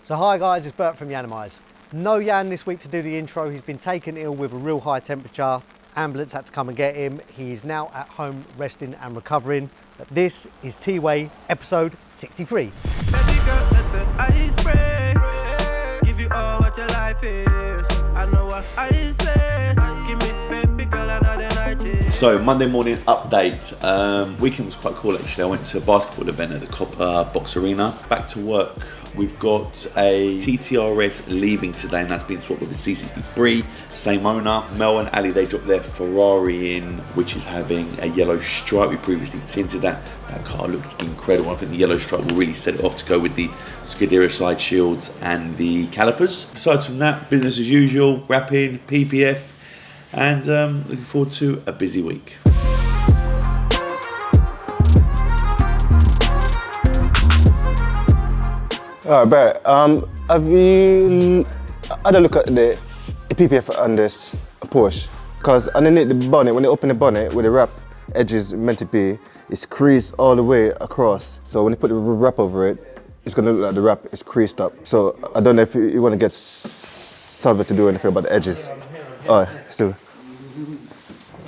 So hi guys, it's Bert from Yiannimize. No Yian this week to do the intro. He's been taken ill with a real high temperature. Ambulance had to come and get him. He's now at home resting and recovering. But this is Tway episode 63. Give you all what your life is. I know what I say. Give me baby girl another night. So Monday morning update. Weekend was quite cool actually. I went to a basketball event at the Copper Box Arena. Back to work. We've got a TTRS leaving today, and that's been swapped with a C63, same owner. Mel and Ali, they dropped their Ferrari in, which is having a yellow stripe. We previously tinted that. That car looks incredible. I think the yellow stripe will really set it off to go with the Scuderia slide shields and the calipers. Aside from that, business as usual, wrapping, PPF, and looking forward to a busy week. Alright, Bert, have you had a look at the PPF on this Porsche? Because underneath the bonnet, when you open the bonnet, where the wrap edge is meant to be, it's creased all the way across. So when you put the wrap over it, it's going to look like the wrap is creased up. So I don't know if you want to get Salva to do anything about the edges. Alright, still.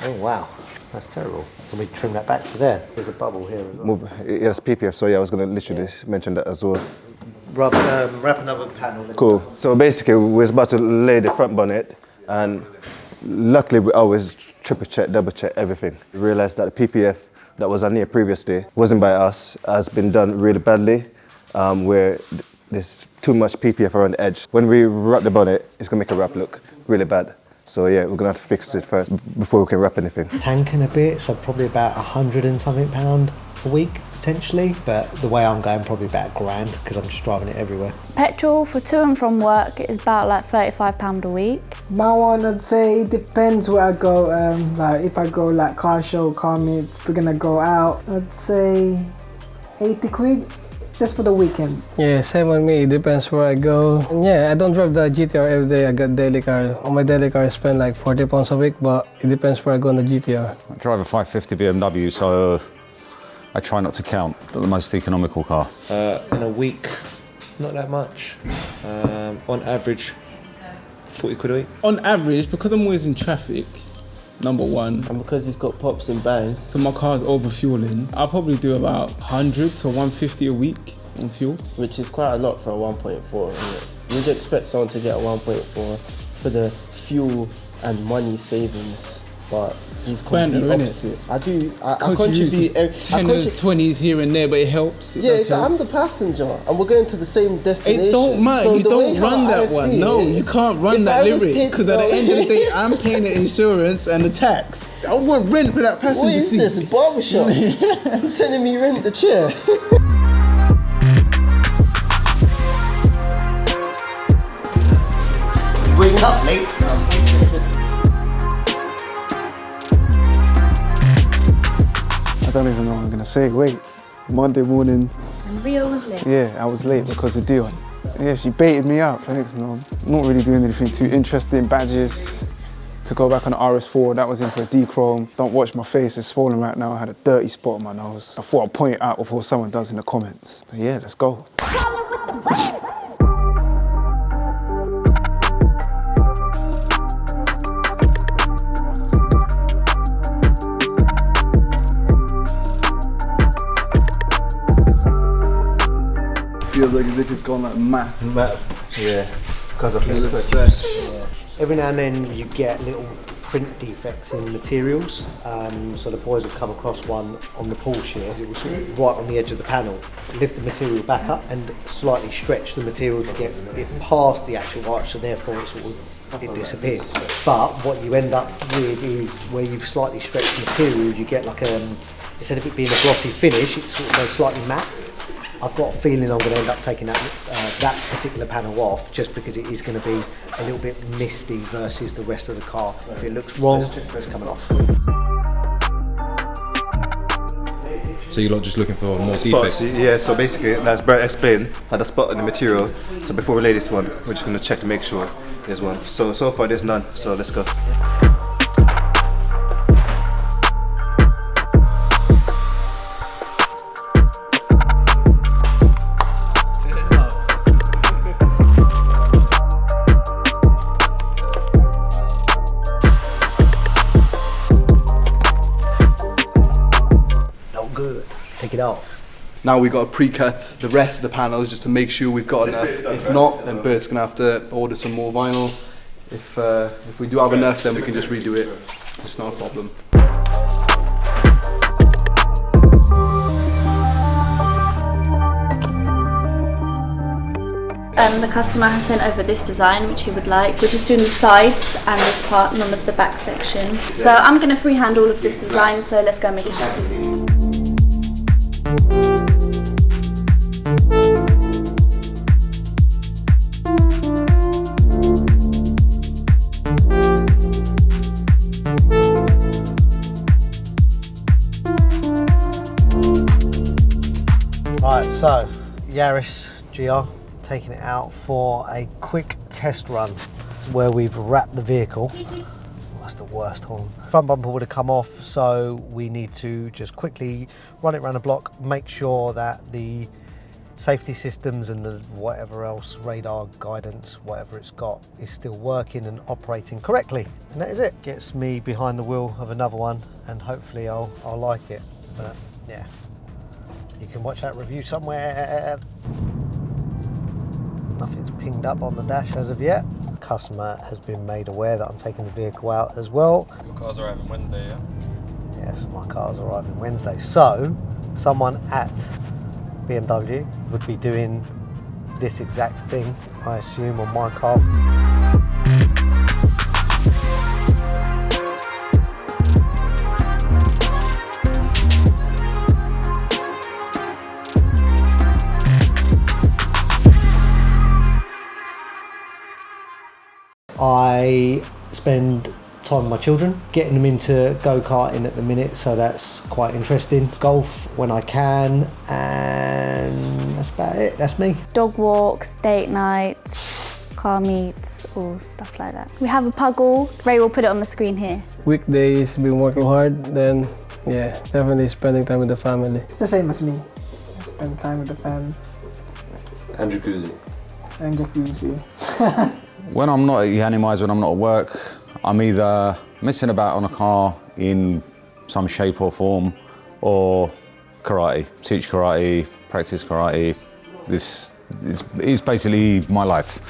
Oh wow, that's terrible. Can we trim that back to there? There's a bubble here as well. Yeah, that's PPF, so yeah, I was going to literally mention that as well. Wrap another panel. Cool. So basically, we was about to lay the front bonnet, and luckily we always triple check, double check everything. We realised that the PPF that was on here previously wasn't by us, has been done really badly, where there's too much PPF around the edge. When we wrap the bonnet, it's gonna make a wrap look really bad. So yeah, we're gonna have to fix it first before we can wrap anything. Tanking a bit, so probably about £100 and something a week potentially, but the way I'm going, probably about £1,000 because I'm just driving it everywhere. Petrol for to and from work is about like £35 a week. My one, I'd say it depends where I go. Like if I go like car show, car meets, we're gonna go out, I'd say 80 quid. Just for the weekend. Yeah, same on me. It depends where I go. And yeah, I don't drive the GTR every day. I got daily car. On my daily car, I spend like £40 a week, but it depends where I go on the GTR. I drive a 550 BMW, so I try not to count the most economical car. In a week, not that much. On average, 40 quid a week. On average, because I'm always in traffic, number one. And because it's got pops and bangs. So my car's over-fueling. I'll probably do about 100 to 150 a week on fuel. Which is quite a lot for a 1.4, isn't it? You'd expect someone to get a 1.4 for the fuel and money savings, but he's complete opposite. I contribute. Tenors, 20s here and there, but it helps. I'm the passenger, and we're going to the same destination. It don't matter. So you don't run that one. No, you can't run that lyric because at the end of the day, I'm paying the insurance and the tax. I want rent for that passenger seat. What is this? Barbershop? You're telling me rent the chair? Waking up late. I don't even know what I'm gonna say. Wait, Monday morning. And Rio was late. Yeah, I was late because of Dion. Yeah, she baited me out. Thanks, no. Not really doing anything too interesting. Badges to go back on the RS4. That was in for a D-chrome. Don't watch my face, it's swollen right now. I had a dirty spot on my nose. I thought I'd point it out before someone does in the comments. But yeah, let's go. Feels like as if it's gone like matte. Yeah, because of the stretch. Yeah. Every now and then you get little print defects in materials. So the boys have come across one on the Porsche here. It was sort of right on the edge of the panel. Lift the material back up and slightly stretch the material to get it past the actual arch, so therefore it disappears. But what you end up with is where you've slightly stretched the material, you get like instead of it being a glossy finish, it sort of goes slightly matte. I've got a feeling I'm going to end up taking that particular panel off just because it is going to be a little bit misty versus the rest of the car. If it looks wrong, it's coming off. So you're not just looking for more defects? Yeah, so basically, as Bert explained, had a spot in the material. So before we lay this one, we're just going to check to make sure there's one. So far there's none, so let's go. Now we got to pre-cut the rest of the panels just to make sure we've got enough. If not, then Bert's gonna have to order some more vinyl. If we do have enough, then we can just redo it. It's not a problem. The customer has sent over this design which he would like. We're just doing the sides and this part, none of the back section. So I'm going to freehand all of this design, so let's go make it happen. Right, so Yaris GR, taking it out for a quick test run where we've wrapped the vehicle. That's the worst horn. Front bumper would have come off, so we need to just quickly run it around the block, make sure that the safety systems and the whatever else, radar guidance, whatever it's got, is still working and operating correctly. And that is it. Gets me behind the wheel of another one, and hopefully I'll like it. But yeah, you can watch that review somewhere. Nothing's pinged up on the dash as of yet. Customer has been made aware that I'm taking the vehicle out as well. Your car's arriving Wednesday, yeah? Yes, my car's arriving Wednesday. So, someone at BMW would be doing this exact thing, I assume, on my car. I spend time with my children, getting them into go-karting at the minute, so that's quite interesting. Golf when I can, and that's about it. That's me. Dog walks, date nights, car meets, all stuff like that. We have a puggle. Ray will put it on the screen here. Weekdays, been working hard, then yeah, definitely spending time with the family. It's the same as me. I spend time with the family. And jacuzzi. And jacuzzi. When I'm not at Yiannimize, when I'm not at work, I'm either messing about on a car in some shape or form, or karate, teach karate, practice karate. This is basically my life.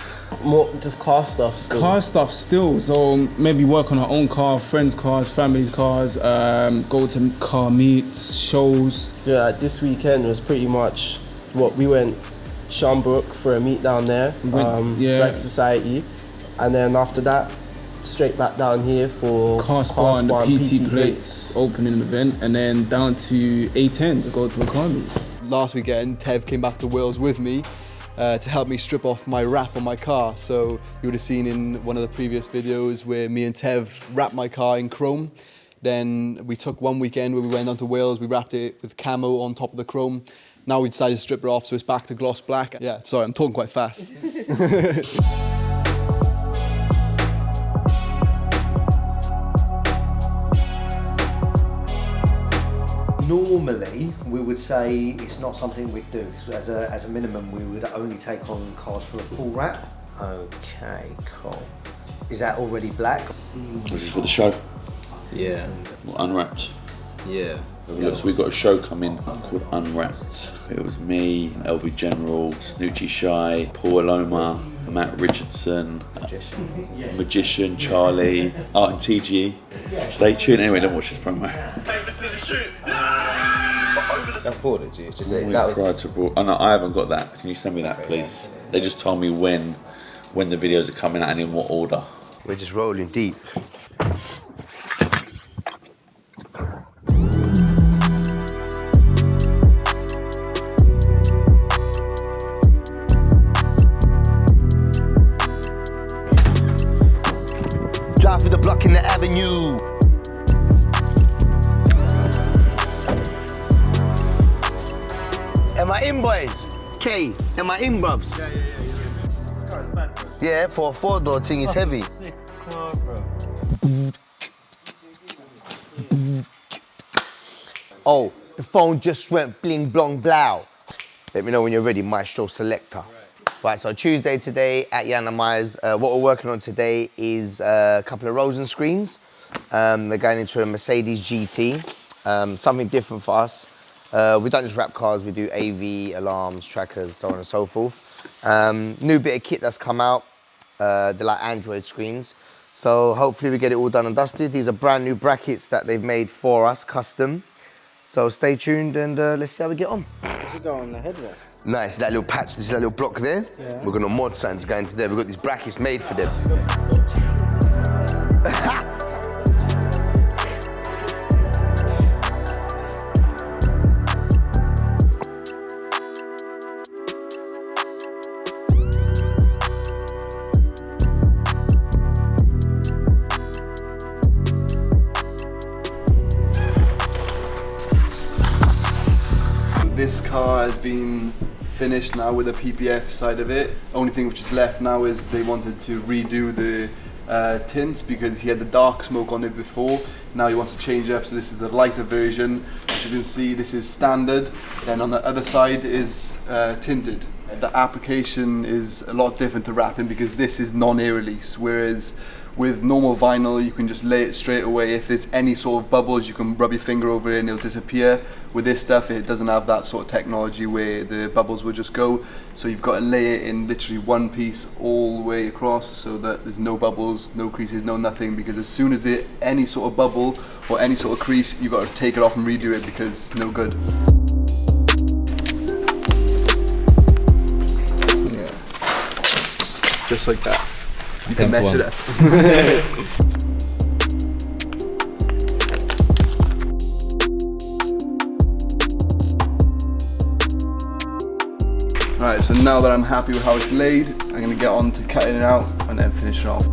More just car stuff still. Car stuff still, so maybe work on our own car, friends' cars, family's cars, go to car meets, shows. Yeah, this weekend was pretty much what we went Shanbrook for a meet down there, Black Society, and then after that, straight back down here for Car Spa and the PT plates opening event, and then down to A10 to go to a car meet. Last weekend, Tev came back to Wales with me to help me strip off my wrap on my car. So you would have seen in one of the previous videos where me and Tev wrapped my car in chrome. Then we took one weekend where we went down to Wales, we wrapped it with camo on top of the chrome. Now we decided to strip it off, so it's back to gloss black. Yeah, sorry, I'm talking quite fast. Normally, we would say it's not something we'd do. As a minimum, we would only take on cars for a full wrap. Okay, cool. Is that already black? This is for the show? Yeah. Unwrapped? Yeah. So we've got a show coming called Unwrapped. It was me, LV General, Snoochie Shy, Paul Aloma, Matt Richardson, Magician, Charlie, Art and TG. Stay tuned. Anyway, don't watch this promo. That's forwarded to you. Just say Oh, that no, I haven't got that. Can you send me that, please? They just told me when the videos are coming out and in what order. We're just rolling deep. Drive through the block in the avenue. Am I in, boys? K, am I in, bruvs? Yeah. This car is bad, bro. Yeah, for a four-door thing, it's heavy. Sick car, bro. Oh, the phone just went bling blong blow. Let me know when you're ready, Maestro Selector. Right, so Tuesday today at Yiannimize. What we're working on today is a couple of Roses screens. They're going into a Mercedes GT, something different for us. We don't just wrap cars, we do AV, alarms, trackers, so on and so forth. New bit of kit that's come out, they're like Android screens. So hopefully we get it all done and dusted. These are brand new brackets that they've made for us, custom. So stay tuned and let's see how we get on. What's it go on the headrest? Nice, that little patch, this is that little block there. Yeah. We're gonna mod something to go into there. We've got these brackets made for them. This car has been finished now with the PPF side of it. Only thing which is left now is they wanted to redo the tints because he had the dark smoke on it before. Now he wants to change it up, so this is the lighter version. As you can see, this is standard. Then on the other side is tinted. The application is a lot different to wrapping because this is non-air release, whereas with normal vinyl, you can just lay it straight away. If there's any sort of bubbles, you can rub your finger over it and it'll disappear. With this stuff, it doesn't have that sort of technology where the bubbles will just go. So you've got to lay it in literally one piece all the way across so that there's no bubbles, no creases, no nothing. Because as soon as there's any sort of bubble or any sort of crease, you've got to take it off and redo it because it's no good. Yeah. Just like that. You can mess it up. Alright, so now that I'm happy with how it's laid, I'm going to get on to cutting it out and then finish it off.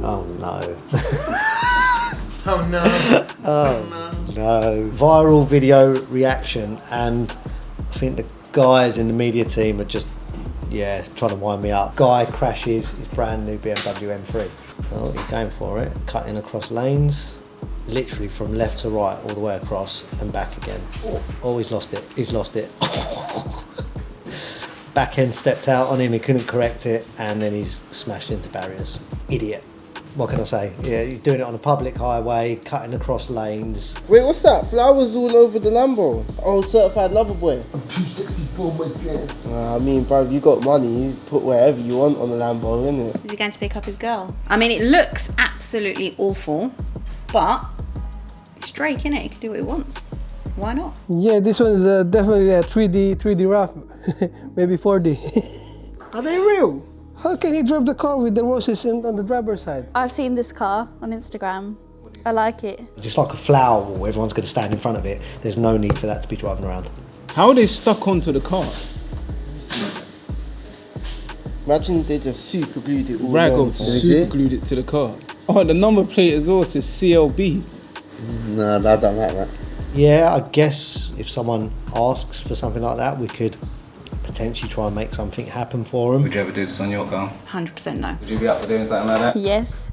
Oh no. Oh no. Oh no. Viral video reaction, and I think the guys in the media team are just, yeah, trying to wind me up. Guy crashes his brand new BMW M3. Oh, he's going for it. Cutting across lanes, literally from left to right, all the way across and back again. Oh, he's lost it. He's lost it. Back end stepped out on him, he couldn't correct it, and then he's smashed into barriers. Idiot. What can I say? Yeah, he's doing it on a public highway, cutting across lanes. Wait, what's that? Flowers all over the Lambo. Oh, certified lover boy. I'm 264, my girl. I mean, bro, you got money, you put wherever you want on the Lambo, innit? Is he going to pick up his girl? I mean, it looks absolutely awful, but it's Drake, innit? He can do what he wants. Why not? Yeah, this one is definitely a 3D wrap, maybe 4D. Are they real? How can he drive the car with the roses on the driver's side? I've seen this car on Instagram. I like it. Just like a flower wall, everyone's going to stand in front of it. There's no need for that to be driving around. How are they stuck onto the car? Imagine they just super glued it all Raggo on. just super glued it to the car. Oh, the number plate as well says CLB. No, I don't like that. Yeah, I guess if someone asks for something like that, we could potentially try and make something happen for them. Would you ever do this on your car? 100% no. Would you be up for doing something like that? Yes,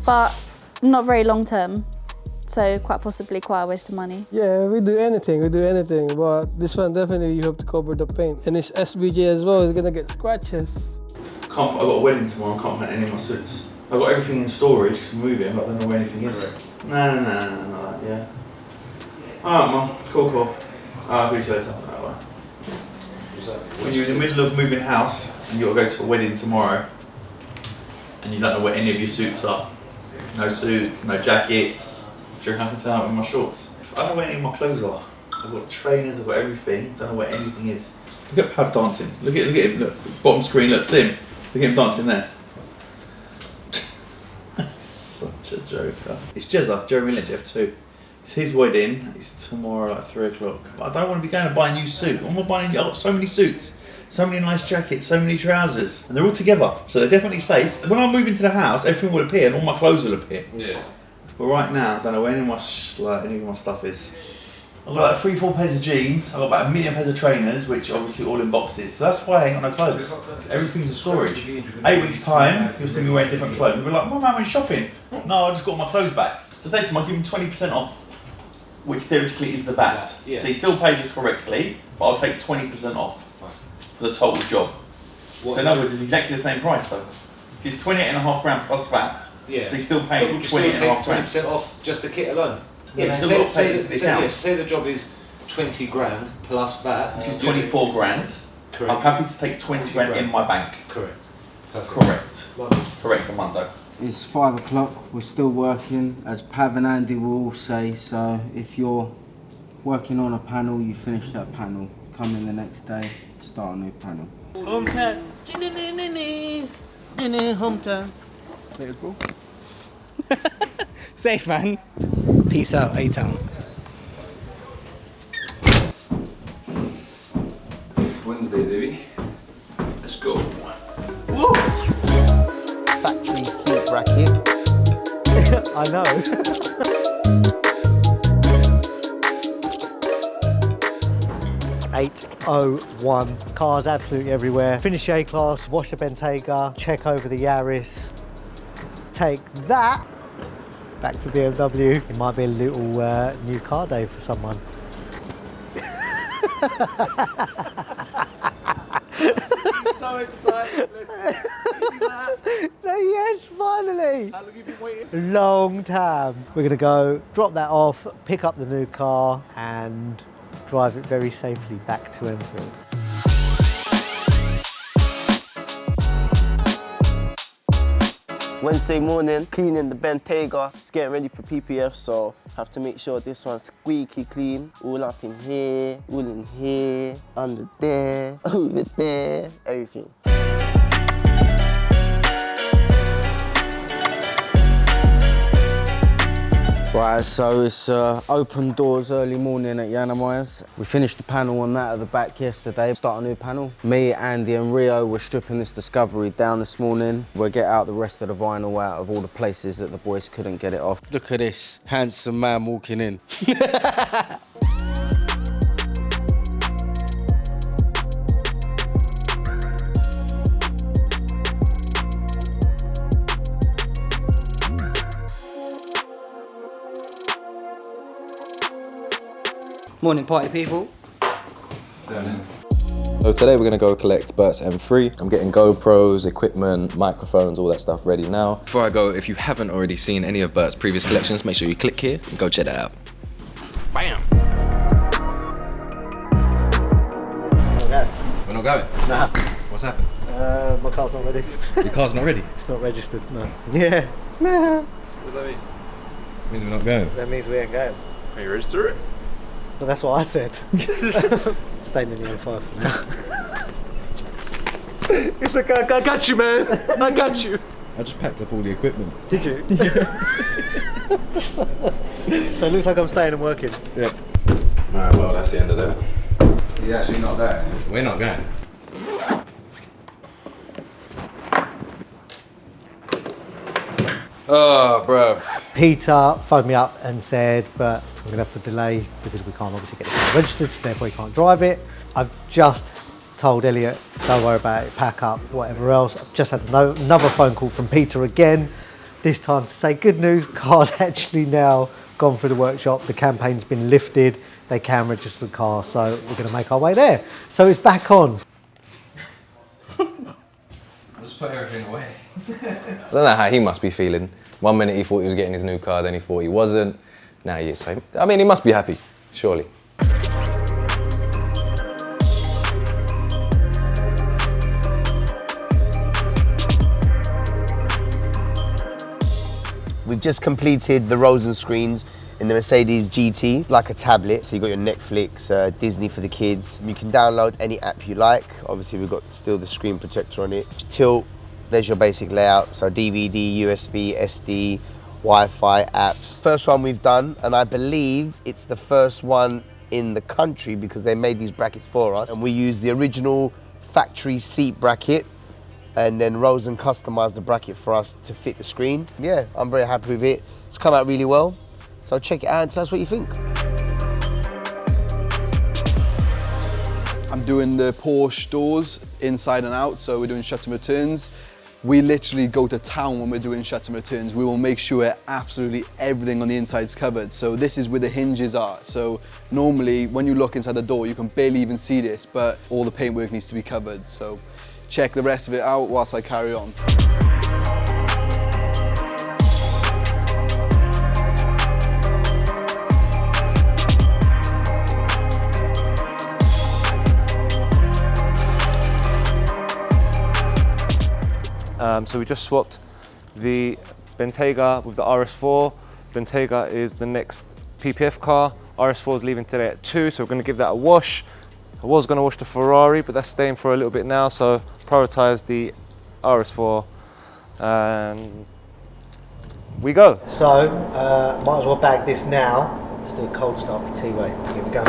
but not very long term. So quite possibly quite a waste of money. Yeah, we do anything, but this one definitely you have to cover the paint. And it's SBJ as well, it's gonna get scratches. I've got a wedding tomorrow, I can't put any of my suits. I've got everything in storage because I'm moving, but I don't know where anything is. No, that, yeah. Alright, Mum, cool. I'll see you later. When you're in the middle of moving house and you've got to go to a wedding tomorrow and you don't know where any of your suits are. No suits, no jackets. Do you reckon I can turn up with my shorts? I don't know where any of my clothes are. I've got trainers, I've got everything. Don't know where anything is. Look at Pav dancing. Look at him, look. Bottom screen, look, see him. Look at him dancing there. Such a joker. It's Jezza, Jeremy Lynch F2. It's his wedding, it's tomorrow at 3 o'clock. But I don't want to be going to buy a new suit. I'm not buying, I've got so many suits, so many nice jackets, so many trousers. And they're all together, so they're definitely safe. When I move into the house, everything will appear and all my clothes will appear. Yeah. But right now, I don't know where any of my stuff is. I've got like 3-4 pairs of jeans, I've got about 1 million pairs of trainers, which are obviously all in boxes. So that's why I ain't got no clothes. Everything's in storage. 8 weeks time, you'll see me wearing different clothes. You'll be like, Mum, I went shopping. No, I just got all my clothes back. So say to him, I'll give him 20% off, which theoretically is the VAT. Yeah. So he still pays us correctly, but I'll take 20% off for the total job. So in other words, it's exactly the same price though. It's It's 28.5 grand plus VAT. Yeah. So he's still But paying would you still 28.5 take grand. 20% off just the kit alone? Yeah, still got to pay the discount. Say the job is 20 grand plus VAT. Which is 24 grand. Correct. I'm happy to take 20 grand in my bank. Correct. Correct. Correct on Monday. It's 5 o'clock, we're still working, as Pav and Andy will all say, so if you're working on a panel, you finish that panel, come in the next day, start a new panel. Hometown. Hometown. Let it go. Safe, man. Peace out, A-Town. Wednesday, baby. Let's go. Woo! Factory seat bracket. I know. $801. Cars absolutely everywhere. Finish the A-Class, wash the Bentayga, check over the Yaris. Take that back to BMW. It might be a little new car day for someone. So excited. Yes, finally. How long have you been waiting? Long time. We're gonna go drop that off, pick up the new car and drive it very safely back to Enfield. Wednesday morning, cleaning the Bentayga, just getting ready for PPF, so have to make sure this one's squeaky clean. All up in here, all in here, under there, over there, everything. Right, so it's open doors early morning at Yiannimize. We finished the panel on that at the back yesterday. Start a new panel. Me, Andy and Rio were stripping this Discovery down this morning. We'll get out the rest of the vinyl out of all the places that the boys couldn't get it off. Look at this handsome man walking in. Morning, party people. So today we're going to go collect Berts M3. I'm getting GoPros, equipment, microphones, all that stuff ready now. Before I go, if you haven't already seen any of Bert's previous collections, make sure you click here and go check that out. Bam! We're not going? Nah. What's happened? My car's not ready. Your car's not ready? It's not registered, no. Yeah. Nah. What does that mean? It means we're not going. That means we ain't going. Can you register it? Well, that's what I said. Staying in the M5 for now. It's like, I got you, man. I got you. I just packed up all the equipment. Did you? So it looks like I'm staying and working. Yeah. Alright, well, that's the end of that. You're actually not going? We're not going. Oh, bro. Peter phoned me up and said, but we're going to have to delay because we can't obviously get the car registered, so therefore he can't drive it. I've just told Elliot, don't worry about it, pack up, whatever else. I've just had another phone call from Peter again, this time to say, good news, car's actually now gone through the workshop, the campaign's been lifted, they can register the car, so we're going to make our way there. So it's back on. Just put everything away. I don't know how he must be feeling. 1 minute he thought he was getting his new car, then he thought he wasn't. Now he is. So, I mean, he must be happy, surely. We've just completed the Roses screens in the Mercedes GT, like a tablet. So you've got your Netflix, Disney for the kids. You can download any app you like. Obviously we've got still the screen protector on it. Tilt, there's your basic layout. So DVD, USB, SD, Wi-Fi apps. First one we've done, and I believe it's the first one in the country because they made these brackets for us. And we use the original factory seat bracket, and then Rosen customized the bracket for us to fit the screen. Yeah, I'm very happy with it. It's come out really well. So check it out and tell us what you think. I'm doing the Porsche doors inside and out, so we're doing shut and returns. We literally go to town when we're doing shut and returns. We will make sure absolutely everything on the inside is covered. So this is where the hinges are. So normally when you look inside the door, you can barely even see this, but all the paintwork needs to be covered. So check the rest of it out whilst I carry on. So we just swapped the Bentayga with the RS4. Bentayga is the next PPF car. RS4 is leaving today at 2, so we're going to give that a wash. I was going to wash the Ferrari, but that's staying for a little bit now, so prioritize the RS4 and we go. So, might as well bag this now. Let's do a cold start for Tway. Here we go.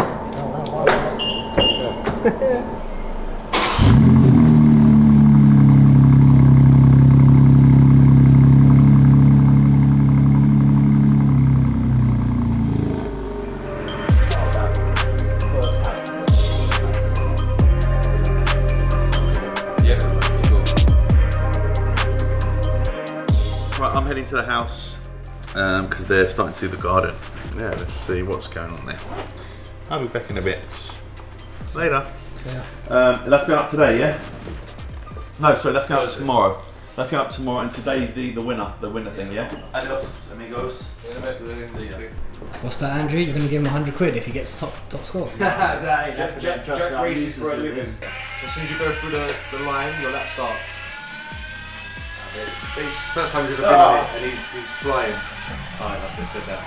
Right, I'm heading to the house because they're starting to do the garden. Yeah, let's see what's going on there. I'll be back in a bit. Later. That's going up today, yeah? No, sorry, that's going up tomorrow. That's going up tomorrow, and today's the winner thing, yeah? Adios, amigos. What's that, Andrew? You're going to give him 100 quid if he gets top score? Jack races for a living. So as soon as you go through the line, your lap starts. It's the first time he's ever been in it, and he's flying. Alright, I've just said that.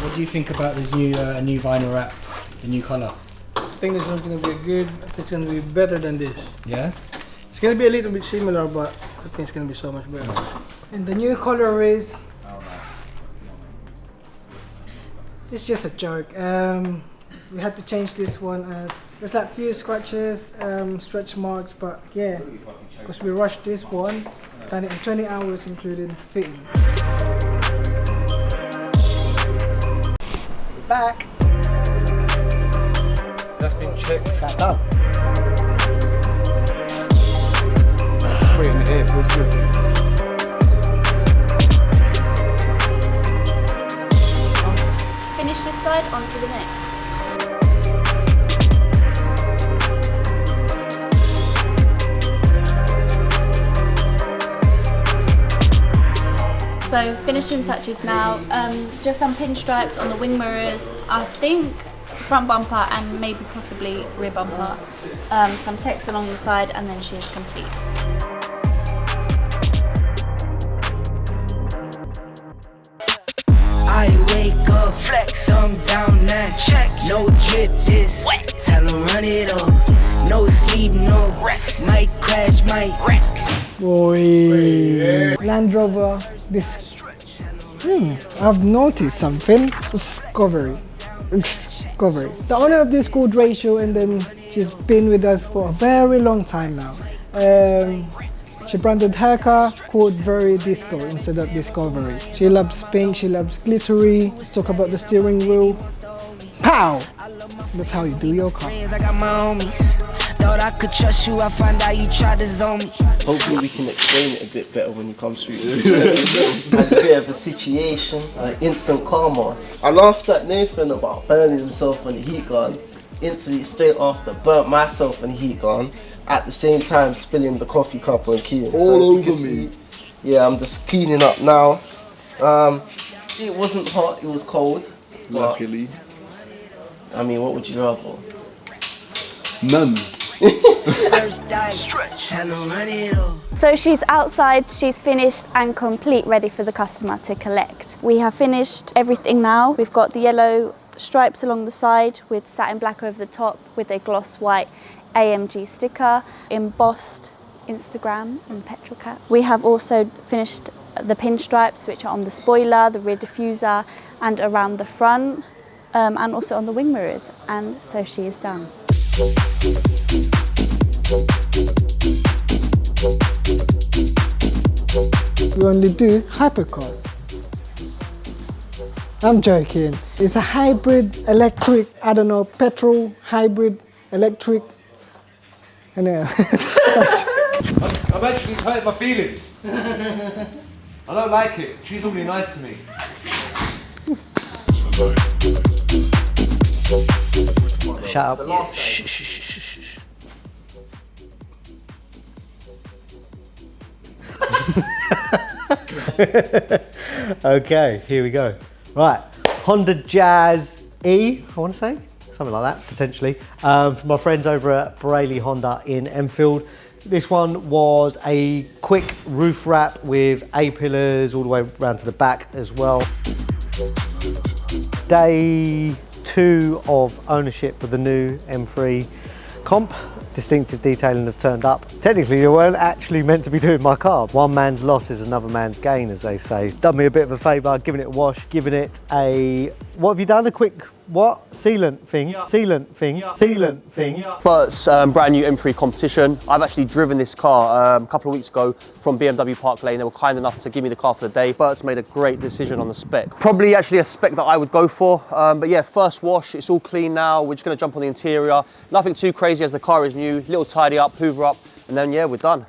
What do you think about this new vinyl wrap, the new colour? I think this one's going to be good. I think it's going to be better than this. Yeah? It's going to be a little bit similar, but I think it's going to be so much better. And the new color is... It's just a joke. We had to change this one as there's like few scratches, stretch marks, but yeah, because we rushed this one, done it in 20 hours including fitting. Back. That's been checked. Back up. Put it in the air, feels good. Finish this side, on to the next. So finishing touches now, just some pinstripes on the wing mirrors, I think front bumper and maybe possibly rear bumper, some text along the side, and then she is complete. I wake up, flex, thumb down now, check, no drip this, wet. Tell her run it up, no sleep, no rest, might crash, might wreck. Boy, Land Rover, this, I've noticed something, discovery. The owner of this called Rachel, and then she's been with us for a very long time now. She branded her car called Very Disco instead of Discovery. She loves pink, she loves glittery. Let's talk about the steering wheel. Pow! That's how you do your car. I got my homies. Thought I could trust you, I find out you tried to zone me. Hopefully we can explain it a bit better when he comes through. Had a bit of a situation, instant karma. I laughed at Nathan about burning himself on the heat gun. Instantly, straight after, burnt myself on the heat gun. At the same time, spilling the coffee cup on Kian. All over me. Yeah, I'm just cleaning up now. It wasn't hot, it was cold. Luckily. I mean, what would you rather? None. So she's outside, she's finished and complete, ready for the customer to collect. We have finished everything now. We've got the yellow stripes along the side with satin black over the top with a gloss white AMG sticker, embossed Instagram and Petrolcat. We have also finished the pinstripes, which are on the spoiler, the rear diffuser and around the front, and also on the wing mirrors, and so she is done. We only do hypercars. I'm joking. It's a hybrid electric, I don't know, petrol, hybrid, electric. I know. I'm actually hurting my feelings. I don't like it. She's normally nice to me. Shut up. Shh, shh, shh, shh. Okay, here we go. Right, Honda Jazz E, I want to say, something like that, potentially, from my friends over at Borelli Honda in Enfield. This one was a quick roof wrap with A-pillars all the way around to the back as well. Day 2 of ownership of the new M3 Comp. Distinctive detailing have turned up. Technically, they weren't actually meant to be doing my car. One man's loss is another man's gain, as they say. Done me a bit of a favour, giving it a wash, giving it a... What have you done? A quick, what? Sealant thing? Yeah. Sealant thing? Yeah. Sealant thing? Yeah. Berts brand new M3 Competition. I've actually driven this car a couple of weeks ago from BMW Park Lane. They were kind enough to give me the car for the day. Berts made a great decision on the spec. Probably actually a spec that I would go for. But yeah, first wash, it's all clean now. We're just gonna jump on the interior. Nothing too crazy as the car is new. Little tidy up, hoover up, and then yeah, we're done.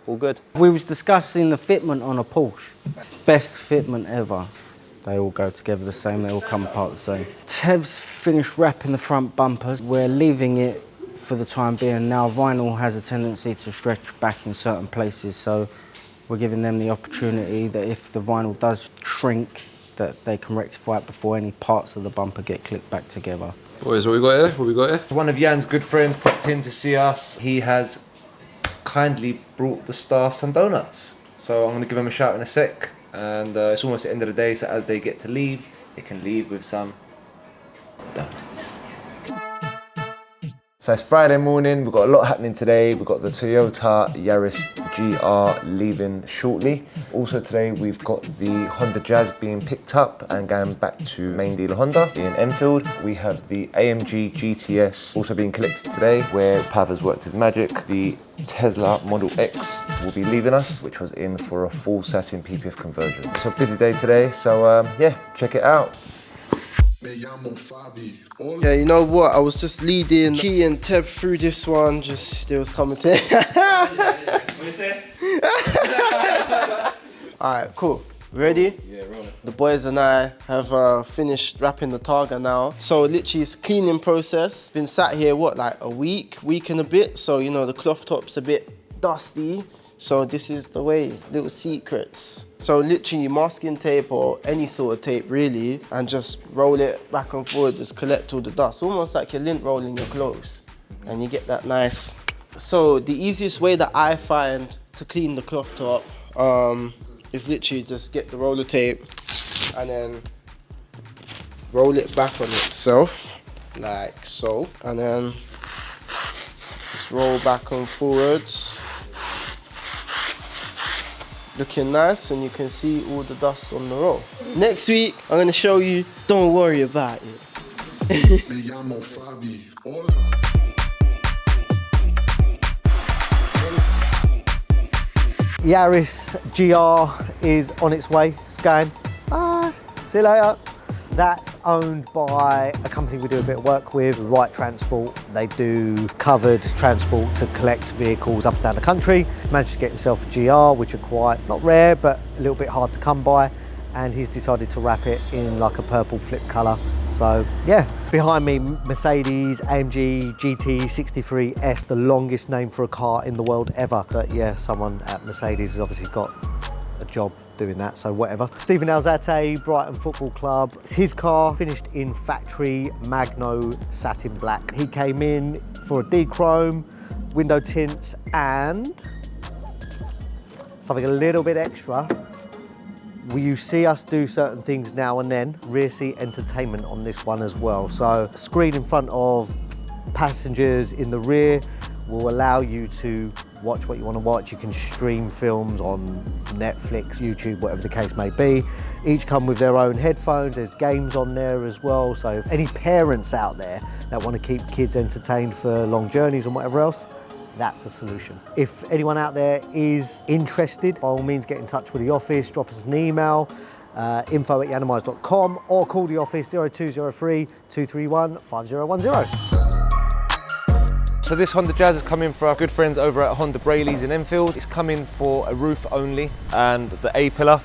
All good. We was discussing the fitment on a Porsche. Best fitment ever. They all go together the same, they all come apart the same. Tev's finished wrapping the front bumpers. We're leaving it for the time being. Now vinyl has a tendency to stretch back in certain places, so we're giving them the opportunity that if the vinyl does shrink, that they can rectify it before any parts of the bumper get clipped back together. Boys, what we got here? What we got here? One of Yian's good friends popped in to see us. He has kindly brought the staff some donuts. So I'm going to give him a shout in a sec. And it's almost the end of the day, so as they get to leave, they can leave with some donuts. So it's Friday morning, we've got a lot happening today. We've got the Toyota Yaris GR leaving shortly. Also today we've got the Honda Jazz being picked up and going back to main dealer Honda in Enfield. We have the AMG GTS also being collected today, where Pav has worked his magic. The Tesla Model X will be leaving us, which was in for a full satin PPF conversion. So busy day today, so yeah, check it out. Yeah, you know what? I was just leading Key and Tev through this one. Just they was coming to. Alright, cool. Ready? Yeah, rolling. The boys and I have finished wrapping the Targa now. So literally it's cleaning process. Been sat here, what, like a week and a bit. So, you know, the cloth top's a bit dusty. So this is the way, little secrets. So literally masking tape or any sort of tape really, and just roll it back and forward, just collect all the dust. Almost like you're lint rolling your clothes. And you get that nice. So the easiest way that I find to clean the cloth top is literally just get the roller tape and then roll it back on itself, like so. And then just roll back and forwards. Looking nice, and you can see all the dust on the roll. Next week, I'm gonna show you, don't worry about it. Yaris GR is on its way. It's going. Bye. See you later. That's owned by a company we do a bit of work with, Right Transport. They do covered transport to collect vehicles up and down the country. Managed to get himself a GR, which are quite, not rare, but a little bit hard to come by. And he's decided to wrap it in like a purple flip colour. So yeah, behind me, Mercedes AMG GT 63S, the longest name for a car in the world ever. But yeah, someone at Mercedes has obviously got a job doing that, so whatever. Stephen Alzate, Brighton Football Club. His car finished in factory Magno satin black. He came in for a D-chrome, window tints, and something a little bit extra. You see us do certain things now and then. Rear seat entertainment on this one as well. So screen in front of passengers in the rear will allow you to watch what you want to watch. You can stream films on Netflix, YouTube, whatever the case may be. Each come with their own headphones. There's games on there as well. So if any parents out there that want to keep kids entertained for long journeys and whatever else, that's a solution. If anyone out there is interested, by all means get in touch with the office, drop us an email, info@yiannimize.com, or call the office 0203 231 5010. So this Honda Jazz is coming for our good friends over at Honda Brayley's in Enfield. It's coming for a roof only and the A-pillar.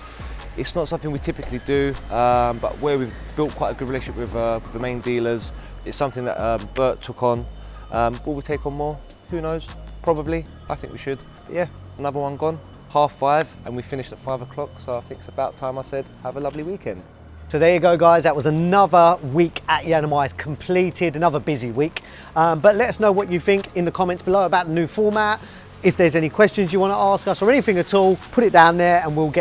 It's not something we typically do, but where we've built quite a good relationship with the main dealers, it's something that Bert took on. Will we take on more? Who knows? Probably. I think we should. But yeah, another one gone. 5:30 and we finished at 5 o'clock, so I think it's about time I said have a lovely weekend. So there you go, guys. That was another week at Yiannimize completed, another busy week. But let us know what you think in the comments below about the new format. If there's any questions you want to ask us or anything at all, put it down there and we'll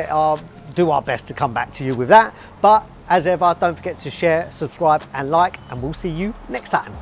do our best to come back to you with that. But as ever, don't forget to share, subscribe and like, and we'll see you next time.